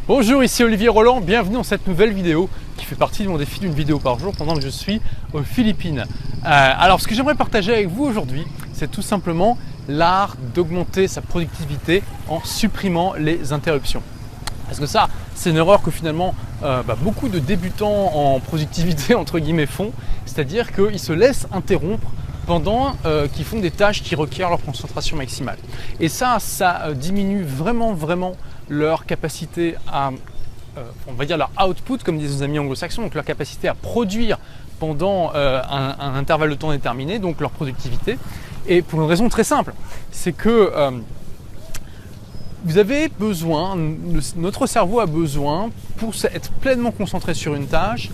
Bonjour, ici Olivier Roland, bienvenue dans cette nouvelle vidéo qui fait partie de mon défi d'une vidéo par jour pendant que je suis aux Philippines. Alors ce que j'aimerais partager avec vous aujourd'hui, c'est tout simplement l'art d'augmenter sa productivité en supprimant les interruptions. Parce que ça, c'est une erreur que finalement beaucoup de débutants en productivité entre guillemets font, c'est-à-dire qu'ils se laissent interrompre pendant qu'ils font des tâches qui requièrent leur concentration maximale. Et ça diminue vraiment leur capacité à, on va dire leur output, comme disent nos amis anglo-saxons, donc leur capacité à produire pendant un intervalle de temps déterminé, donc leur productivité. Et pour une raison très simple, c'est que vous avez besoin, notre cerveau a besoin, pour être pleinement concentré sur une tâche,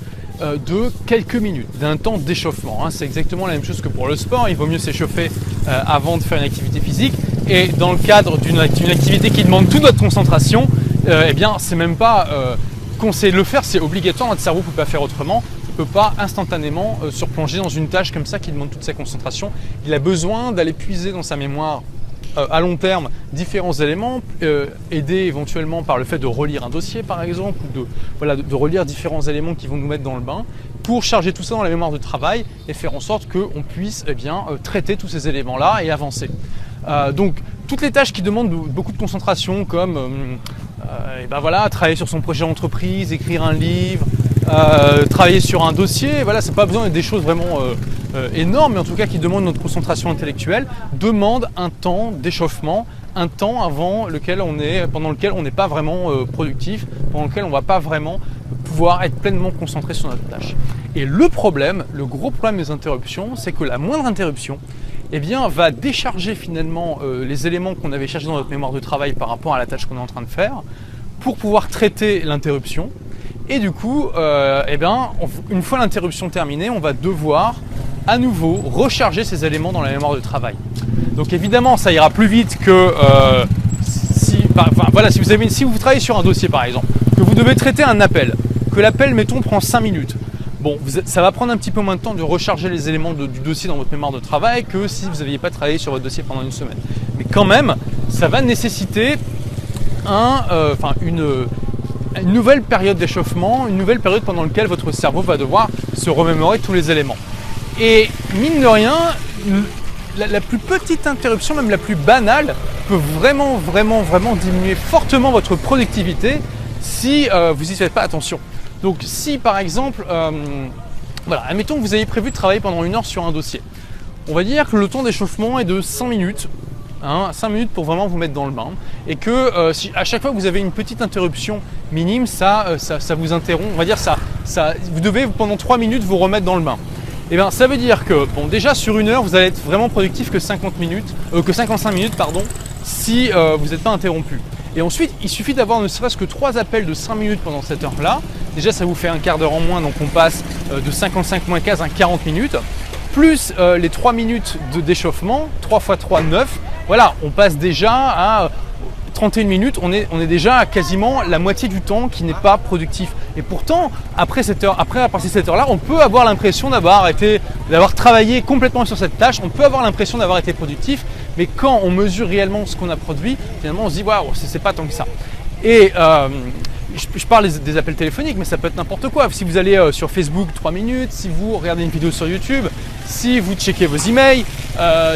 de quelques minutes, d'un temps d'échauffement. C'est exactement la même chose que pour le sport, il vaut mieux s'échauffer avant de faire une activité physique. Et dans le cadre d'une activité qui demande toute notre concentration, eh bien c'est même pas conseillé de le faire, c'est obligatoire, notre cerveau ne peut pas faire autrement. Il ne peut pas instantanément se replonger dans une tâche comme ça qui demande toute sa concentration. Il a besoin d'aller puiser dans sa mémoire à long terme différents éléments, aidés éventuellement par le fait de relire un dossier par exemple, ou de relire différents éléments qui vont nous mettre dans le bain, pour charger tout ça dans la mémoire de travail et faire en sorte qu'on puisse traiter tous ces éléments-là et avancer. Donc toutes les tâches qui demandent beaucoup de concentration, comme travailler sur son projet d'entreprise, écrire un livre, travailler sur un dossier, ça n'a pas besoin d'être des choses vraiment énormes, mais en tout cas qui demandent notre concentration intellectuelle, demandent un temps d'échauffement, un temps pendant lequel on n'est pas vraiment productif, pendant lequel on ne va pas vraiment pouvoir être pleinement concentré sur notre tâche. Et le gros problème des interruptions, c'est que la moindre interruption va décharger finalement les éléments qu'on avait chargés dans notre mémoire de travail par rapport à la tâche qu'on est en train de faire, pour pouvoir traiter l'interruption. Et du coup, une fois l'interruption terminée, on va devoir à nouveau recharger ces éléments dans la mémoire de travail. Donc évidemment, ça ira plus vite que si vous travaillez sur un dossier par exemple, que vous devez traiter un appel, que l'appel, mettons, prend 5 minutes. Bon, ça va prendre un petit peu moins de temps de recharger les éléments du dossier dans votre mémoire de travail que si vous n'aviez pas travaillé sur votre dossier pendant une semaine. Mais quand même, ça va nécessiter une nouvelle période d'échauffement, une nouvelle période pendant laquelle votre cerveau va devoir se remémorer tous les éléments. Et mine de rien, la plus petite interruption, même la plus banale, peut vraiment diminuer fortement votre productivité si vous n'y faites pas attention. Donc si par exemple, admettons que vous avez prévu de travailler pendant 1 heure sur un dossier. On va dire que le temps d'échauffement est de 5 minutes. 5 minutes pour vraiment vous mettre dans le bain, et que si à chaque fois que vous avez une petite interruption minime, ça vous interrompt, on va dire vous devez pendant 3 minutes vous remettre dans le bain. Et bien ça veut dire que déjà sur 1 heure vous allez être vraiment productif que 55 minutes si vous n'êtes pas interrompu. Et ensuite il suffit d'avoir ne serait-ce que 3 appels de 5 minutes pendant cette heure là. Déjà ça vous fait un quart d'heure en moins, donc on passe de 55 moins 15 à 40 minutes. Plus les 3 minutes d'échauffement, 3 x 3, 9. Voilà, on passe déjà à 31 minutes, on est déjà à quasiment la moitié du temps qui n'est pas productif. Et pourtant, après passer cette heure-là, on peut avoir l'impression d'avoir travaillé complètement sur cette tâche, on peut avoir l'impression d'avoir été productif, mais quand on mesure réellement ce qu'on a produit, finalement on se dit waouh, c'est pas tant que ça. Et je parle des appels téléphoniques, mais ça peut être n'importe quoi. Si vous allez sur Facebook 3 minutes, si vous regardez une vidéo sur YouTube, si vous checkez vos emails,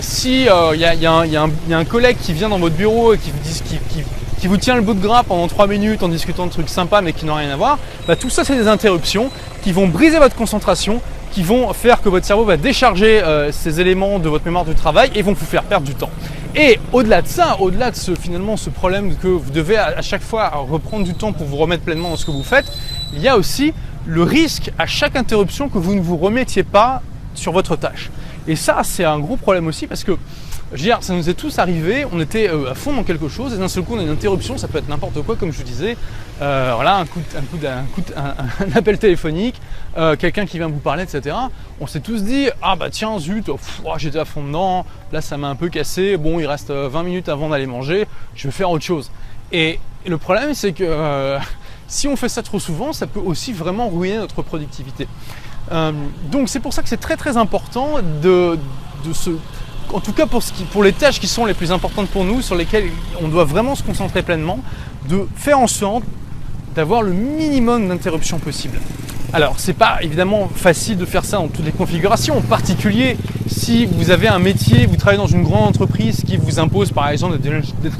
si y a un collègue qui vient dans votre bureau et qui vous tient le bout de gras pendant 3 minutes en discutant de trucs sympas mais qui n'ont rien à voir, tout ça c'est des interruptions qui vont briser votre concentration, qui vont faire que votre cerveau va décharger ces éléments de votre mémoire de travail et vont vous faire perdre du temps. Et au-delà de ça, au-delà de ce problème que vous devez à chaque fois reprendre du temps pour vous remettre pleinement dans ce que vous faites, il y a aussi le risque à chaque interruption que vous ne vous remettiez pas sur votre tâche. Et ça, c'est un gros problème aussi parce que ça nous est tous arrivé, on était à fond dans quelque chose et d'un seul coup on a une interruption, ça peut être n'importe quoi comme je vous disais, un appel téléphonique, quelqu'un qui vient vous parler, etc. On s'est tous dit, tiens zut, j'étais à fond dedans, là ça m'a un peu cassé, bon il reste 20 minutes avant d'aller manger, je vais faire autre chose. Et le problème c'est que si on fait ça trop souvent, ça peut aussi vraiment ruiner notre productivité. Donc c'est pour ça que c'est très important en tout cas pour les tâches qui sont les plus importantes pour nous, sur lesquelles on doit vraiment se concentrer pleinement, de faire en sorte d'avoir le minimum d'interruptions possible. Alors, c'est pas évidemment facile de faire ça dans toutes les configurations, en particulier si vous avez un métier, vous travaillez dans une grande entreprise qui vous impose par exemple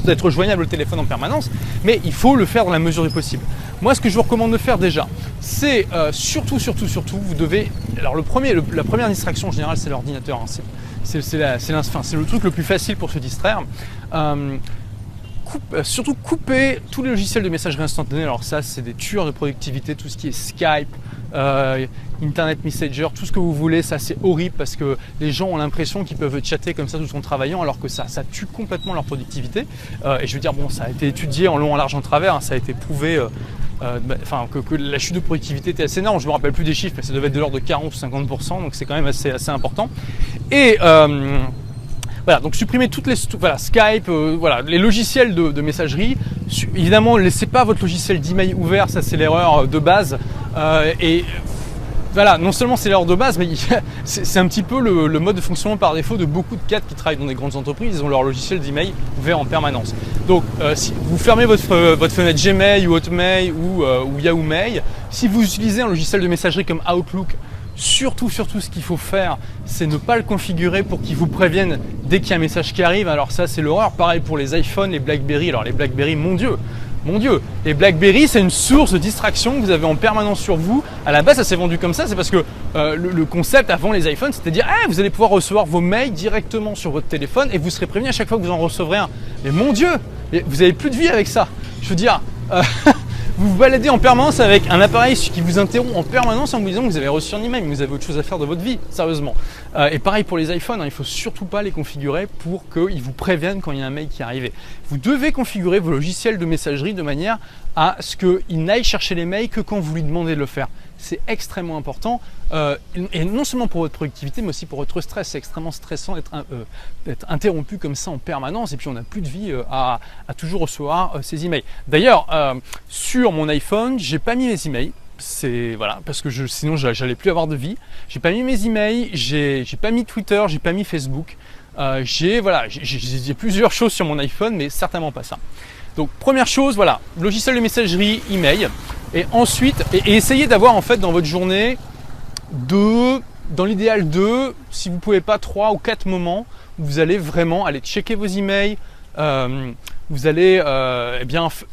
d'être joignable au téléphone en permanence, mais il faut le faire dans la mesure du possible. Moi, ce que je vous recommande de faire déjà, c'est surtout, vous devez... Alors la première distraction en général, c'est l'ordinateur, hein. C'est le truc le plus facile pour se distraire. Surtout couper tous les logiciels de messagerie instantanée. Alors ça, c'est des tueurs de productivité, tout ce qui est Skype, Internet Messenger, tout ce que vous voulez, ça c'est horrible parce que les gens ont l'impression qu'ils peuvent chatter comme ça tout en travaillant alors que ça tue complètement leur productivité. Et je veux dire, bon, ça a été étudié en long, en large, en travers, hein, ça a été prouvé que la chute de productivité était assez énorme. Je ne me rappelle plus des chiffres, mais ça devait être de l'ordre de 40 ou 50%, donc c'est quand même assez important. Et voilà, donc supprimez toutes les Skype, les logiciels de messagerie. Évidemment, ne laissez pas votre logiciel d'email ouvert, ça c'est l'erreur de base. Et voilà, non seulement c'est l'erreur de base, mais c'est un petit peu le mode de fonctionnement par défaut de beaucoup de cadres qui travaillent dans des grandes entreprises. Ils ont leur logiciel d'email ouvert en permanence. Donc, si vous fermez votre fenêtre Gmail ou Hotmail ou Yahoo Mail, si vous utilisez un logiciel de messagerie comme Outlook, surtout ce qu'il faut faire, c'est ne pas le configurer pour qu'il vous prévienne dès qu'il y a un message qui arrive. Alors ça, c'est l'horreur. Pareil pour les iPhones, les BlackBerry. Alors les BlackBerry, mon Dieu, les BlackBerry, c'est une source de distraction que vous avez en permanence sur vous. À la base, ça s'est vendu comme ça, c'est parce que le concept avant les iPhones, c'était de dire vous allez pouvoir recevoir vos mails directement sur votre téléphone et vous serez prévenu à chaque fois que vous en recevrez un. Mais mon Dieu, vous n'avez plus de vie avec ça. Je veux dire... Vous vous baladez en permanence avec un appareil qui vous interrompt en permanence en vous disant que vous avez reçu un email, mais vous avez autre chose à faire de votre vie, sérieusement. Et pareil pour les iPhones, hein, il ne faut surtout pas les configurer pour qu'ils vous préviennent quand il y a un mail qui est arrivé. Vous devez configurer vos logiciels de messagerie de manière à ce qu'il n'aille chercher les mails que quand vous lui demandez de le faire. C'est extrêmement important, et non seulement pour votre productivité, mais aussi pour votre stress. C'est extrêmement stressant d'être interrompu comme ça en permanence, et puis on n'a plus de vie à toujours recevoir ces emails. D'ailleurs, sur mon iPhone, j'ai pas mis mes emails. Parce que sinon j'allais plus avoir de vie. J'ai pas mis mes emails, j'ai pas mis Twitter, j'ai pas mis Facebook. J'ai plusieurs choses sur mon iPhone, mais certainement pas ça. Donc première chose, logiciel de messagerie, email, et ensuite essayez d'avoir en fait dans votre journée dans l'idéal si vous pouvez pas 3 ou 4 moments où vous allez vraiment aller checker vos emails. Vous allez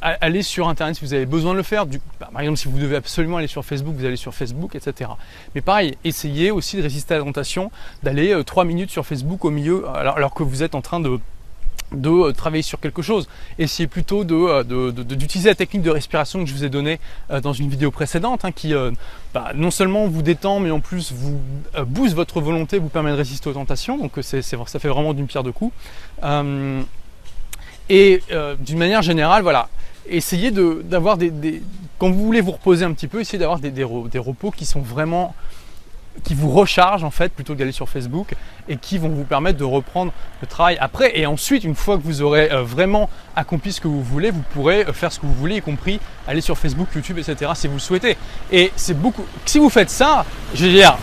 aller sur internet si vous avez besoin de le faire. Par exemple, si vous devez absolument aller sur Facebook, vous allez sur Facebook, etc. Mais pareil, essayez aussi de résister à la tentation d'aller 3 minutes sur Facebook au milieu alors que vous êtes en train de travailler sur quelque chose. Essayez plutôt d'utiliser la technique de respiration que je vous ai donnée dans une vidéo précédente, hein, qui non seulement vous détend, mais en plus vous booste votre volonté, vous permet de résister aux tentations. Donc ça fait vraiment d'une pierre deux coups. Et d'une manière générale, essayez d'avoir quand vous voulez vous reposer un petit peu, essayez d'avoir des repos qui sont vraiment, qui vous rechargent en fait, plutôt que d'aller sur Facebook, et qui vont vous permettre de reprendre le travail après. Et ensuite, une fois que vous aurez vraiment accompli ce que vous voulez, vous pourrez faire ce que vous voulez, y compris aller sur Facebook, YouTube, etc. si vous le souhaitez. Et c'est beaucoup. Si vous faites ça, je veux dire,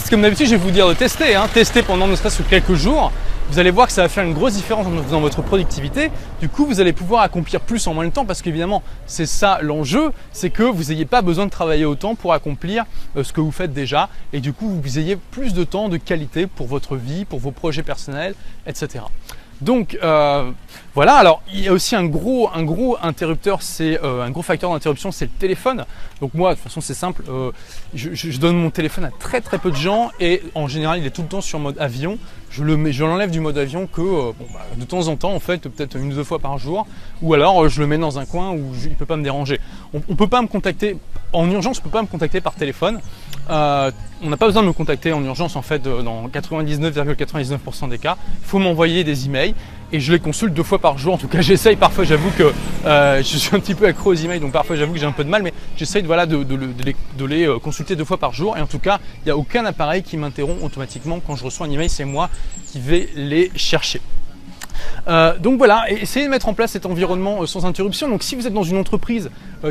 comme d'habitude, je vais vous dire de tester, tester pendant ne serait-ce que quelques jours. Vous allez voir que ça va faire une grosse différence dans votre productivité. Du coup, vous allez pouvoir accomplir plus en moins de temps parce qu'évidemment, c'est ça l'enjeu, c'est que vous n'ayez pas besoin de travailler autant pour accomplir ce que vous faites déjà. Et du coup, vous ayez plus de temps de qualité pour votre vie, pour vos projets personnels, etc. Donc voilà, alors il y a aussi un gros interrupteur, c'est un gros facteur d'interruption, c'est le téléphone. Donc moi, de toute façon, c'est simple, je donne mon téléphone à très peu de gens et en général, il est tout le temps sur mode avion. Je l'enlève du mode avion que de temps en temps, en fait, peut-être 1 ou 2 fois par jour, ou alors je le mets dans un coin où il ne peut pas me déranger. On peut pas me contacter en urgence, on ne peut pas me contacter par téléphone. On n'a pas besoin de me contacter en urgence en fait dans 99,99% des cas. Il faut m'envoyer des emails et je les consulte 2 fois par jour. En tout cas, j'essaye. Parfois, j'avoue que je suis un petit peu accro aux emails, donc parfois j'avoue que j'ai un peu de mal, mais j'essaye de les consulter 2 fois par jour. Et en tout cas, il n'y a aucun appareil qui m'interrompt automatiquement quand je reçois un email. C'est moi qui vais les chercher. Donc voilà, essayez de mettre en place cet environnement sans interruption. Donc si vous êtes dans une entreprise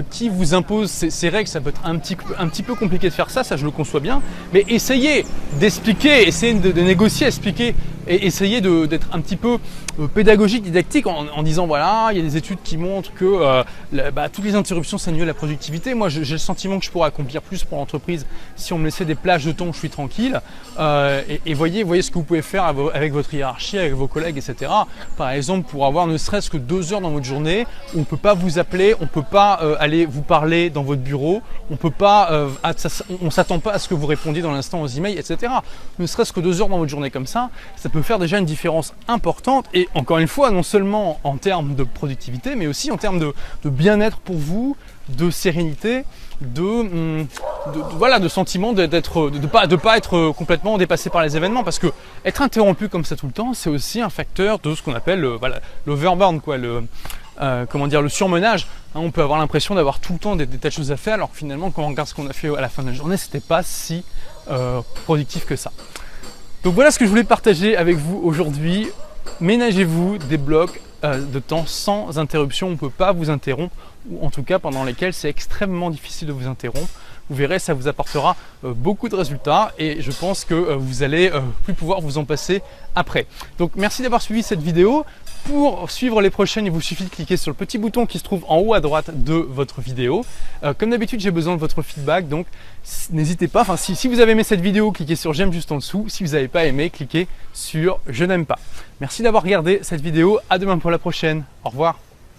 qui vous impose ces règles, ça peut être un petit peu compliqué de faire ça je le conçois bien, mais essayez d'expliquer, essayez de négocier, expliquer et essayer d'être un petit peu pédagogique, didactique en disant voilà, il y a des études qui montrent que toutes les interruptions ça nuit à la productivité. Moi j'ai le sentiment que je pourrais accomplir plus pour l'entreprise si on me laissait des plages de temps où je suis tranquille. Et voyez ce que vous pouvez faire avec votre hiérarchie, avec vos collègues, etc. Par exemple, pour avoir ne serait-ce que 2 heures dans votre journée où on ne peut pas vous appeler, on ne peut pas aller vous parler dans votre bureau, on s'attend pas à ce que vous répondiez dans l'instant aux emails, etc. Ne serait-ce que 2 heures dans votre journée comme ça peut faire déjà une différence importante. Et encore une fois, non seulement en termes de productivité, mais aussi en termes de bien-être pour vous, de sérénité, de sentiment de pas être complètement dépassé par les événements, parce que être interrompu comme ça tout le temps, c'est aussi un facteur de ce qu'on appelle l'overburn, le surmenage. On peut avoir l'impression d'avoir tout le temps des tas de choses à faire, alors que finalement quand on regarde ce qu'on a fait à la fin de la journée, c'était pas si productif que ça. Donc voilà ce que je voulais partager avec vous aujourd'hui. Ménagez-vous des blocs de temps sans interruption. On ne peut pas vous interrompre, ou en tout cas pendant lesquels c'est extrêmement difficile de vous interrompre. Vous verrez, ça vous apportera beaucoup de résultats et je pense que vous allez plus pouvoir vous en passer après. Donc merci d'avoir suivi cette vidéo. Pour suivre les prochaines, il vous suffit de cliquer sur le petit bouton qui se trouve en haut à droite de votre vidéo. Comme d'habitude, j'ai besoin de votre feedback, donc n'hésitez pas. Enfin, si vous avez aimé cette vidéo, cliquez sur j'aime juste en dessous. Si vous n'avez pas aimé, cliquez sur je n'aime pas. Merci d'avoir regardé cette vidéo. À demain pour la prochaine. Au revoir.